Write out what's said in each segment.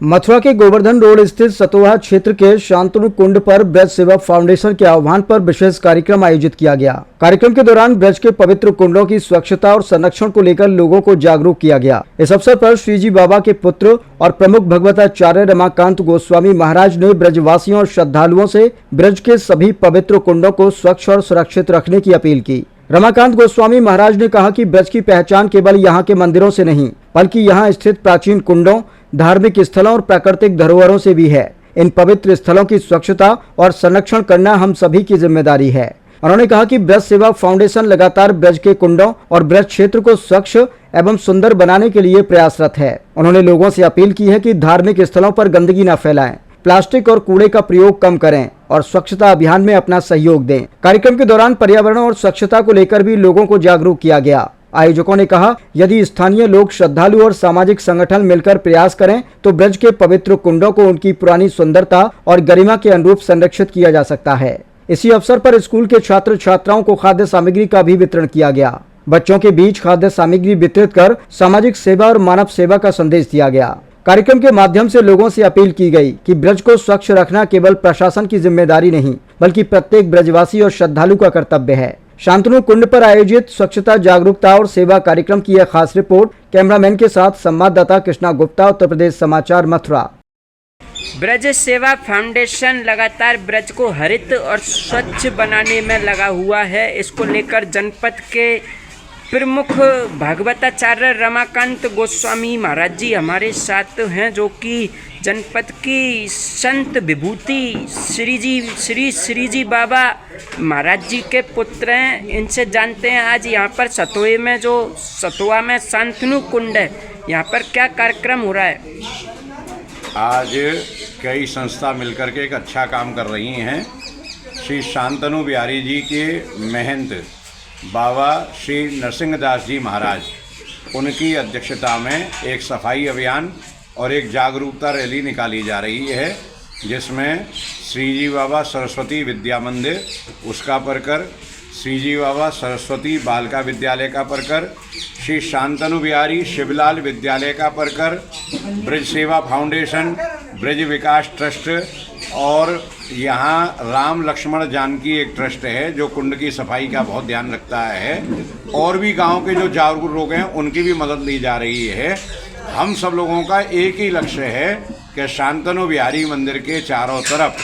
मथुरा के गोवर्धन रोड स्थित सतोहा क्षेत्र के शांतनु कुंड पर ब्रज सेवा फाउंडेशन के आह्वान पर विशेष कार्यक्रम आयोजित किया गया। कार्यक्रम के दौरान ब्रज के पवित्र कुंडों की स्वच्छता और संरक्षण को लेकर लोगों को जागरूक किया गया। इस अवसर पर श्रीजी बाबा के पुत्र और प्रमुख भगवताचार्य रमाकांत गोस्वामी महाराज ने ब्रजवासियों और श्रद्धालुओं से ब्रज के सभी पवित्र कुंडों को स्वच्छ और सुरक्षित रखने की अपील की। रमाकांत गोस्वामी महाराज ने कहा कि ब्रज की पहचान केवल यहाँ के मंदिरों से नहीं, बल्कि यहाँ स्थित प्राचीन कुंडों, धार्मिक स्थलों और प्राकृतिक धरोहरों से भी है। इन पवित्र स्थलों की स्वच्छता और संरक्षण करना हम सभी की जिम्मेदारी है। उन्होंने कहा कि ब्रज सेवा फाउंडेशन लगातार ब्रज के कुंडों और ब्रज क्षेत्र को स्वच्छ एवं सुंदर बनाने के लिए प्रयासरत है। उन्होंने लोगों से अपील की है कि धार्मिक स्थलों पर गंदगी न फैलाएं, प्लास्टिक और कूड़े का प्रयोग कम करें और स्वच्छता अभियान में अपना सहयोग दें। कार्यक्रम के दौरान पर्यावरण और स्वच्छता को लेकर भी लोगों को जागरूक किया गया। आयोजकों ने कहा, यदि स्थानीय लोग, श्रद्धालु और सामाजिक संगठन मिलकर प्रयास करें तो ब्रज के पवित्र कुंडों को उनकी पुरानी सुंदरता और गरिमा के अनुरूप संरक्षित किया जा सकता है। इसी अवसर पर स्कूल के छात्र छात्राओं को खाद्य सामग्री का भी वितरण किया गया। बच्चों के बीच खाद्य सामग्री वितरित कर सामाजिक सेवा और मानव सेवा का संदेश दिया गया। कार्यक्रम के माध्यम से लोगों से अपील की गई कि ब्रज को स्वच्छ रखना केवल प्रशासन की जिम्मेदारी नहीं, बल्कि प्रत्येक ब्रजवासी और श्रद्धालु का कर्तव्य है। शांतनु कुंड पर आयोजित स्वच्छता, जागरूकता और सेवा कार्यक्रम की यह खास रिपोर्ट कैमरामैन के साथ संवाददाता कृष्णा गुप्ता, उत्तर प्रदेश समाचार, मथुरा। ब्रज सेवा फाउंडेशन लगातार ब्रज को हरित और स्वच्छ बनाने में लगा हुआ है। इसको लेकर जनपद के प्रमुख भगवताचार्य रमाकांत गोस्वामी महाराज जी हमारे साथ हैं, जो कि जनपद की संत विभूति श्रीजी बाबा महाराज जी के पुत्र हैं। इनसे जानते हैं आज यहाँ पर सतोहा में शांतनु कुंड है, यहाँ पर क्या कार्यक्रम हो रहा है। आज कई संस्था मिलकर के एक अच्छा काम कर रही हैं। श्री शांतनु बिहारी जी के महंत बाबा श्री नरसिंहदास जी महाराज, उनकी अध्यक्षता में एक सफाई अभियान और एक जागरूकता रैली निकाली जा रही है, जिसमें श्रीजी बाबा सरस्वती विद्या मंदिर उसका परकर, श्रीजी बाबा सरस्वती बालिका विद्यालय का परकर, श्री शांतनु बिहारी शिवलाल विद्यालय का परकर, ब्रज सेवा फाउंडेशन, ब्रज विकास ट्रस्ट और यहाँ राम लक्ष्मण जानकी एक ट्रस्ट है जो कुंड की सफाई का बहुत ध्यान रखता है, और भी गांव के जो जागरूक लोग हैं उनकी भी मदद ली जा रही है। हम सब लोगों का एक ही लक्ष्य है कि शांतनु बिहारी मंदिर के चारों तरफ,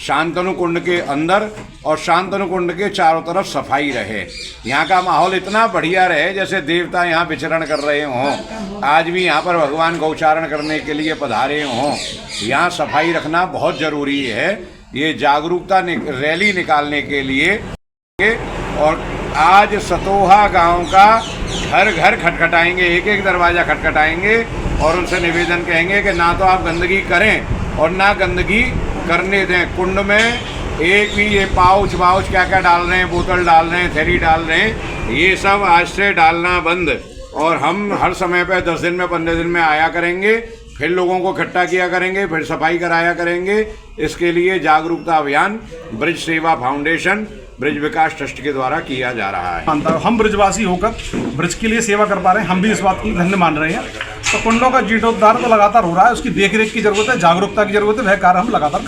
शांतनु कुंड के अंदर और शांतनु कुंड के चारों तरफ सफाई रहे। यहाँ का माहौल इतना बढ़िया रहे जैसे देवता यहाँ विचरण कर रहे हों। आज भी यहाँ पर भगवान गौचारण करने के लिए पधारे हों। यहाँ सफाई रखना बहुत ज़रूरी है। ये जागरूकता रैली निकालने के लिए और आज सतोहा गांव का घर घर खटखटाएंगे, एक एक दरवाज़ा खटखटाएंगे और उनसे निवेदन कहेंगे कि ना तो आप गंदगी करें और ना गंदगी करने दें। कुंड में एक भी ये पाउच क्या क्या डाल रहे हैं, बोतल डाल रहे हैं, थैली डाल रहे हैं, ये सब आज से डालना बंद। और हम हर समय पे 10 दिन में 15 दिन में आया करेंगे, फिर लोगों को इकट्ठा किया करेंगे, फिर सफाई कराया करेंगे। इसके लिए जागरूकता अभियान ब्रज सेवा फाउंडेशन, ब्रज विकास ट्रस्ट के द्वारा किया जा रहा है। हम ब्रजवासी होकर ब्रज के लिए सेवा कर पा रहे हैं, हम भी इस बात को धन्य मान रहे हैं। तो कुंडों का जीर्णोद्धार तो लगातार हो रहा है, उसकी देखरेख की जरूरत है, जागरूकता की जरूरत है, वह कार्य हम लगातार